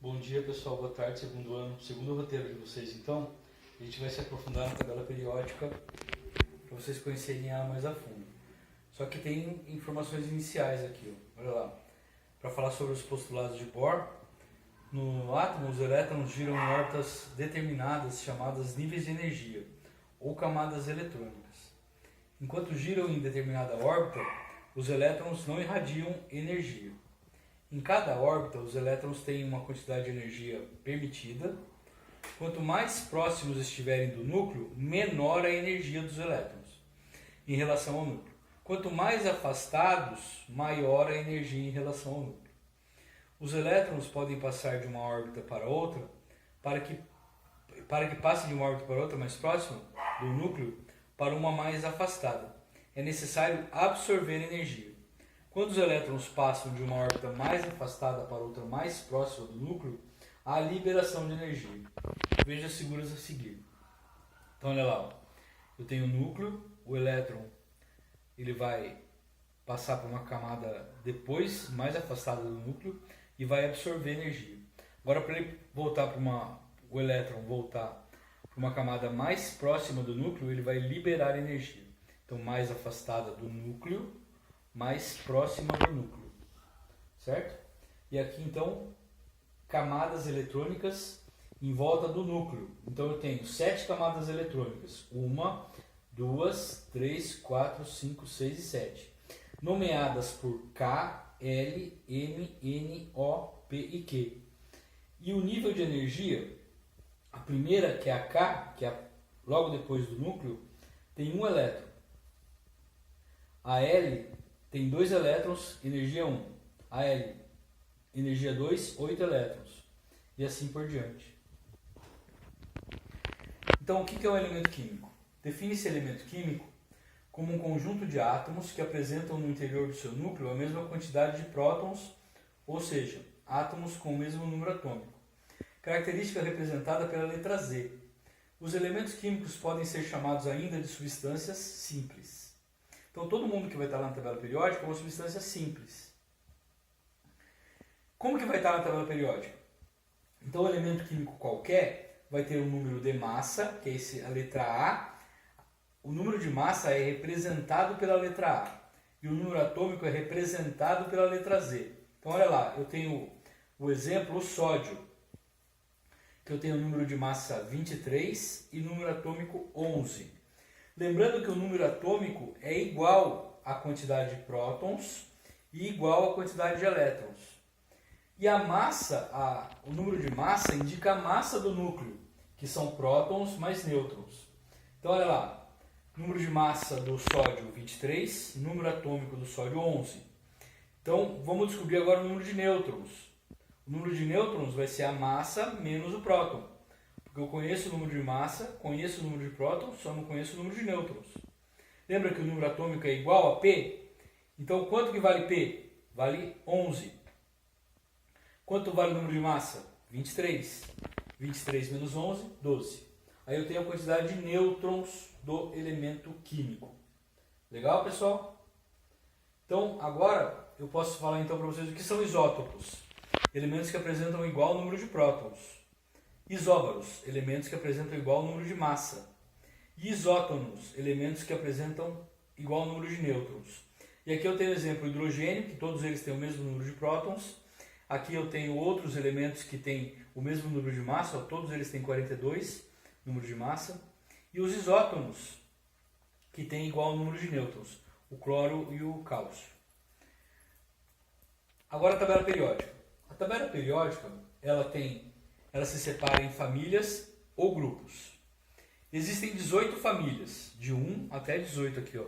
Bom dia pessoal, boa tarde, segundo ano, segundo roteiro de vocês. Então, a gente vai se aprofundar na tabela periódica para vocês conhecerem ela mais a fundo. Só que tem informações iniciais aqui, ó. Olha lá. Para falar sobre os postulados de Bohr, no átomo os elétrons giram em órbitas determinadas chamadas níveis de energia ou camadas eletrônicas. Enquanto giram em determinada órbita, os elétrons não irradiam energia. Em cada órbita, os elétrons têm uma quantidade de energia permitida. Quanto mais próximos estiverem do núcleo, menor a energia dos elétrons em relação ao núcleo. Quanto mais afastados, maior a energia em relação ao núcleo. Os elétrons podem passar de uma órbita para outra. Para que passe de uma órbita para outra mais próxima do núcleo para uma mais afastada, é necessário absorver energia. Quando os elétrons passam de uma órbita mais afastada para outra mais próxima do núcleo, há liberação de energia. Veja as figuras a seguir. Então olha lá, ó. Eu tenho o núcleo, o elétron ele vai passar por uma camada depois, mais afastada do núcleo, e vai absorver energia. Agora para ele voltar para o elétron voltar para uma camada mais próxima do núcleo, ele vai liberar energia. Então mais afastada do núcleo, mais próxima do núcleo, certo? E aqui então, camadas eletrônicas em volta do núcleo. Então eu tenho 7 camadas eletrônicas, 1, 2, 3, 4, 5, 6 e 7, nomeadas por K, L, M, N, O, P e Q. E o nível de energia, a primeira, que é a K, que é logo depois do núcleo, tem um elétron. A L tem 2 elétrons, energia 1. A L, energia 2, 8 elétrons. E assim por diante. Então, o que é um elemento químico? Define-se elemento químico como um conjunto de átomos que apresentam no interior do seu núcleo a mesma quantidade de prótons, ou seja, átomos com o mesmo número atômico. Característica representada pela letra Z. Os elementos químicos podem ser chamados ainda de substâncias simples. Então, todo mundo que vai estar lá na tabela periódica é uma substância simples. Como que vai estar na tabela periódica? Então, o elemento químico qualquer vai ter um número de massa, que é a letra A. O número de massa é representado pela letra A. E o número atômico é representado pela letra Z. Então, olha lá, eu tenho o exemplo, o sódio, que eu tenho o número de massa 23 e número atômico 11. Lembrando que o número atômico é igual à quantidade de prótons e igual à quantidade de elétrons. E a massa, o número de massa indica a massa do núcleo, que são prótons mais nêutrons. Então olha lá, número de massa do sódio 23, número atômico do sódio 11. Então vamos descobrir agora o número de nêutrons. O número de nêutrons vai ser a massa menos o próton. Porque eu conheço o número de massa, conheço o número de prótons, só não conheço o número de nêutrons. Lembra que o número atômico é igual a P? Então quanto que vale P? Vale 11. Quanto vale o número de massa? 23. 23 menos 11, 12. Aí eu tenho a quantidade de nêutrons do elemento químico. Legal, pessoal? Então agora eu posso falar então para vocês o que são isótopos. Elementos que apresentam igual número de prótons. Isóbaros, elementos que apresentam igual número de massa. E isótonos, elementos que apresentam igual número de nêutrons. E aqui eu tenho o exemplo hidrogênio, que todos eles têm o mesmo número de prótons. Aqui eu tenho outros elementos que têm o mesmo número de massa, todos eles têm 42 número de massa. E os isótonos, que têm igual número de nêutrons, o cloro e o cálcio. Agora a tabela periódica. A tabela periódica, ela se separa em famílias ou grupos. Existem 18 famílias, de 1 até 18 aqui, ó.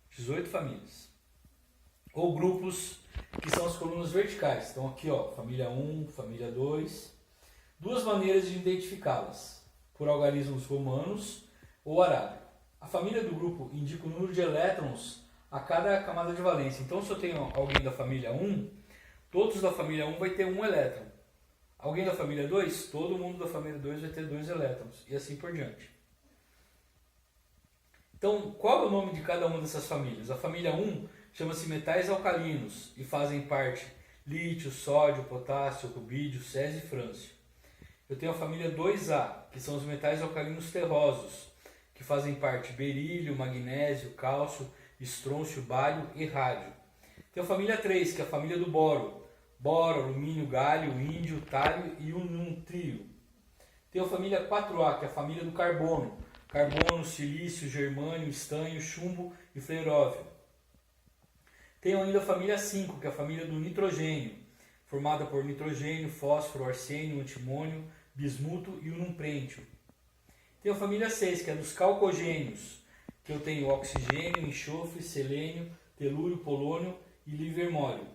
18 famílias. Ou grupos, que são as colunas verticais. Então aqui, ó, família 1, família 2. Duas maneiras de identificá-las, por algarismos romanos ou arábico. A família do grupo indica o número de elétrons a cada camada de valência. Então se eu tenho alguém da família 1, todos da família 1 vai ter 1 elétron. Alguém da família 2, todo mundo da família 2 vai ter 2 elétrons. E assim por diante. Então, qual é o nome de cada uma dessas famílias? A família 1 chama-se metais alcalinos e fazem parte lítio, sódio, potássio, rubídio, césio e frâncio. Eu tenho a família 2A, que são os metais alcalinos terrosos, que fazem parte berílio, magnésio, cálcio, estrôncio, bário e rádio. Tenho a família 3, que é a família do boro, boro, alumínio, galho, índio, tálio e trio. Tenho a família 4A, que é a família do carbono, carbono, silício, germânio, estanho, chumbo e fleróvio. Tenho ainda a família 5, que é a família do nitrogênio, formada por nitrogênio, fósforo, arsênio, antimônio, bismuto e prêntio. Tenho a família 6, que é dos calcogênios, que eu tenho oxigênio, enxofre, selênio, telúrio, polônio e livermólio.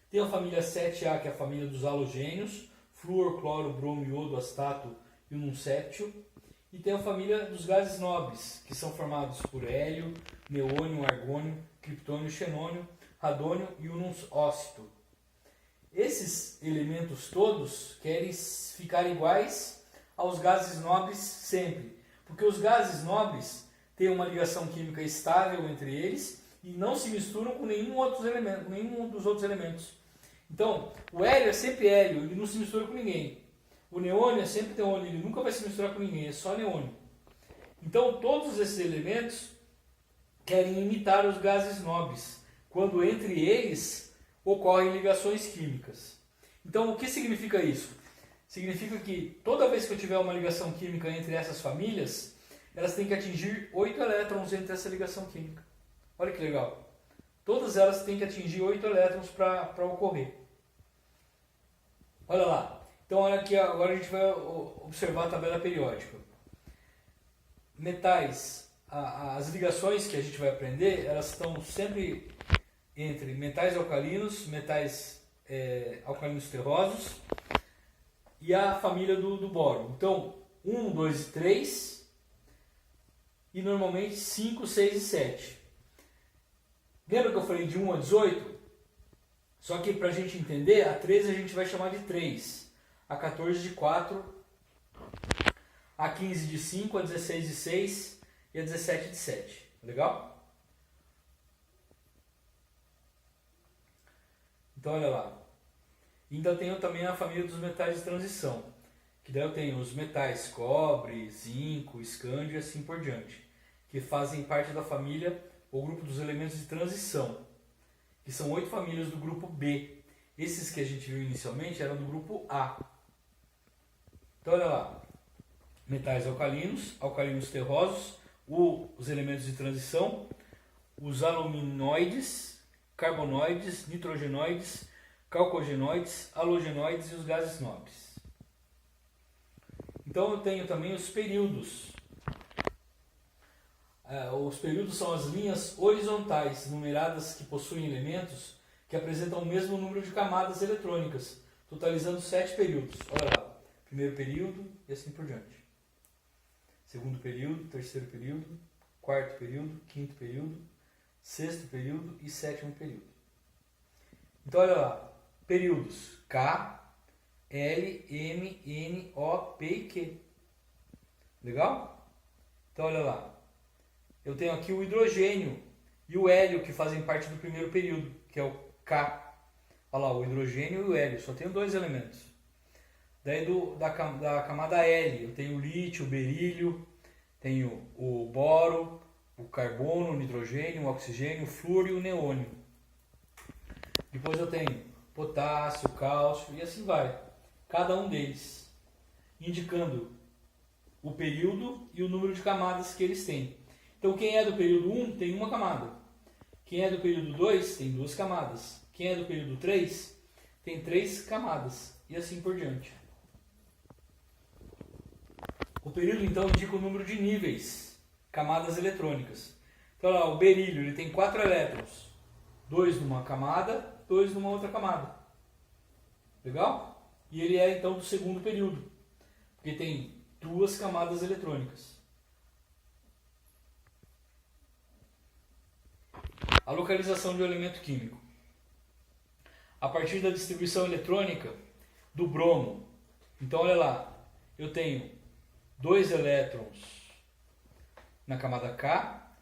Tenho a família 7A, que é a família dos halogênios, flúor, cloro, bromo, iodo, astato e séptio. E tenho a família dos gases nobres, que são formados por hélio, neônio, argônio, criptônio, xenônio, radônio e ócito. Esses elementos todos querem ficar iguais aos gases nobres sempre, porque os gases nobres têm uma ligação química estável entre eles e não se misturam com nenhum dos outros elementos. Então, o hélio é sempre hélio, ele não se mistura com ninguém. O neônio é sempre neônio, ele nunca vai se misturar com ninguém, é só neônio. Então, todos esses elementos querem imitar os gases nobres, quando entre eles ocorrem ligações químicas. Então, o que significa isso? Significa que toda vez que eu tiver uma ligação química entre essas famílias, elas têm que atingir 8 elétrons entre essa ligação química. Olha que legal. Todas elas têm que atingir 8 elétrons para ocorrer. Olha lá. Então, olha aqui, agora a gente vai observar a tabela periódica. Metais, as ligações que a gente vai aprender, elas estão sempre entre metais alcalinos, metais alcalinos terrosos e a família do boro. Então, 1, 2 e 3 e normalmente 5, 6 e 7. Lembra que eu falei de 1 a 18? Só que para a gente entender, a 13 a gente vai chamar de 3, a 14 de 4, a 15 de 5, a 16 de 6 e a 17 de 7. Legal? Então olha lá. Ainda tenho também a família dos metais de transição, que daí eu tenho os metais cobre, zinco, escândio e assim por diante, que fazem parte da família ou grupo dos elementos de transição, que são 8 famílias do grupo B. Esses que a gente viu inicialmente eram do grupo A. Então olha lá, metais alcalinos, alcalinos terrosos, os elementos de transição, os aluminoides, carbonoides, nitrogenoides, calcogenoides, halogenoides e os gases nobres. Então eu tenho também os períodos. Os períodos são as linhas horizontais numeradas que possuem elementos que apresentam o mesmo número de camadas eletrônicas, totalizando 7 períodos. Olha lá, primeiro período e assim por diante. Segundo período, terceiro período, quarto período, quinto período, sexto período e sétimo período. Então olha lá, períodos K, L, M, N, O, P e Q. Legal? Então olha lá. Eu tenho aqui o hidrogênio e o hélio que fazem parte do primeiro período, que é o K. Olha lá, o hidrogênio e o hélio, só tenho 2 elementos. Daí da camada L, eu tenho o lítio, o berílio, tenho o boro, o carbono, o nitrogênio, o oxigênio, o flúor e o neônio. Depois eu tenho potássio, cálcio e assim vai. Cada um deles, indicando o período e o número de camadas que eles têm. Então quem é do período 1 tem uma camada. Quem é do período 2 tem 2 camadas. Quem é do período 3 tem 3 camadas. E assim por diante. O período então indica o número de níveis, camadas eletrônicas. Então lá, o berílio ele tem 4 elétrons. 2 numa camada, 2 numa outra camada. Legal? E ele é então do segundo período. Porque tem 2 camadas eletrônicas. A localização de um elemento químico. A partir da distribuição eletrônica do bromo. Então olha lá, eu tenho 2 elétrons na camada K,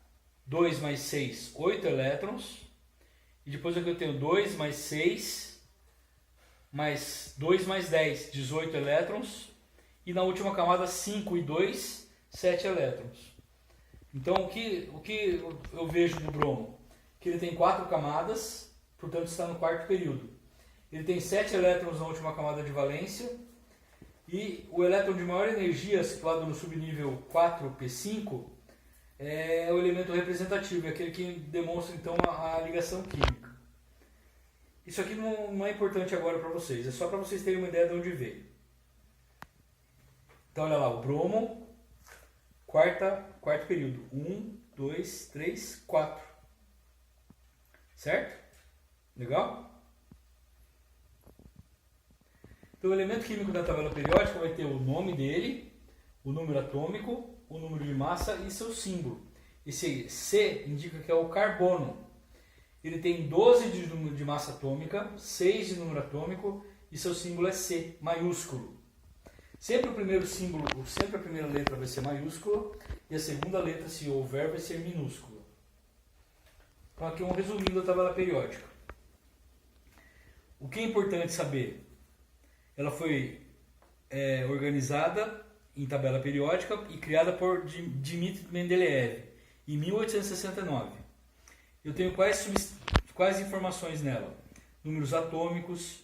2 mais 6, 8 elétrons, E depois aqui eu tenho 2 mais 6, mais 2 mais 10, 18 elétrons. E na última camada 5 e 2, 7 elétrons. Então o que eu vejo do bromo? Que ele tem 4 camadas, portanto está no quarto período. Ele tem 7 elétrons na última camada de valência. E o elétron de maior energia, situado no subnível 4p5, é o elemento representativo, é aquele que demonstra então a ligação química. Isso aqui não é importante agora para vocês, é só para vocês terem uma ideia de onde veio. Então olha lá, o bromo, quarto período, 1, 2, 3, 4. Certo? Legal? Então o elemento químico da tabela periódica vai ter o nome dele, o número atômico, o número de massa e seu símbolo. Esse C indica que é o carbono. Ele tem 12 de número de massa atômica, 6 de número atômico e seu símbolo é C, maiúsculo. Sempre o primeiro símbolo, sempre a primeira letra vai ser maiúscula e a segunda letra, se houver, vai ser minúscula. Então aqui é um resuminho da tabela periódica. O que é importante saber? Ela foi organizada em tabela periódica e criada por Dmitri Mendeleev em 1869. Eu tenho quais informações nela? Números atômicos,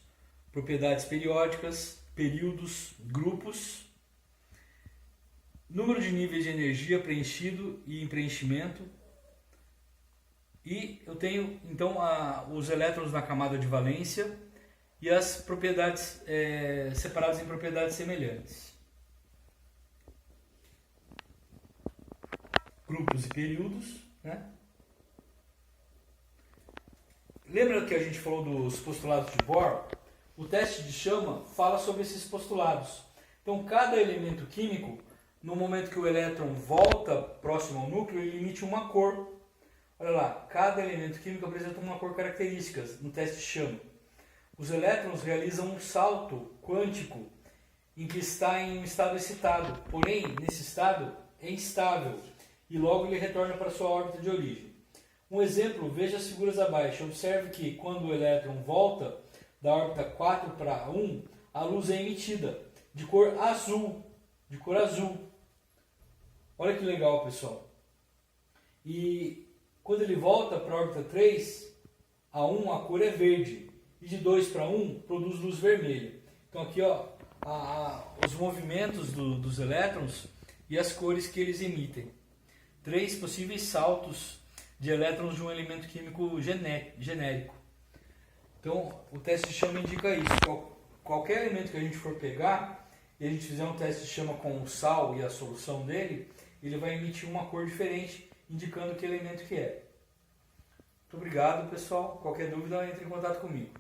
propriedades periódicas, períodos, grupos, número de níveis de energia preenchido e em preenchimento. E eu tenho então os elétrons na camada de valência e as propriedades separadas em propriedades semelhantes. Grupos e períodos, né? Lembra que a gente falou dos postulados de Bohr? O teste de chama fala sobre esses postulados. Então, cada elemento químico, no momento que o elétron volta próximo ao núcleo, ele emite uma cor. Olha lá, cada elemento químico apresenta uma cor característica no teste de chama. Os elétrons realizam um salto quântico em que está em um estado excitado, porém, nesse estado é instável e logo ele retorna para sua órbita de origem. Um exemplo, veja as figuras abaixo. Observe que quando o elétron volta da órbita 4 para 1, a luz é emitida de cor azul. Olha que legal, pessoal. E quando ele volta para a órbita 3, a 1 a cor é verde. E de 2 para 1 produz luz vermelha. Então aqui ó, os movimentos dos elétrons e as cores que eles emitem. 3 possíveis saltos de elétrons de um elemento químico genérico. Então o teste de chama indica isso. Qualquer elemento que a gente for pegar e a gente fizer um teste de chama com o sal e a solução dele, ele vai emitir uma cor diferente, indicando que elemento que é. Muito obrigado, pessoal. Qualquer dúvida, entre em contato comigo.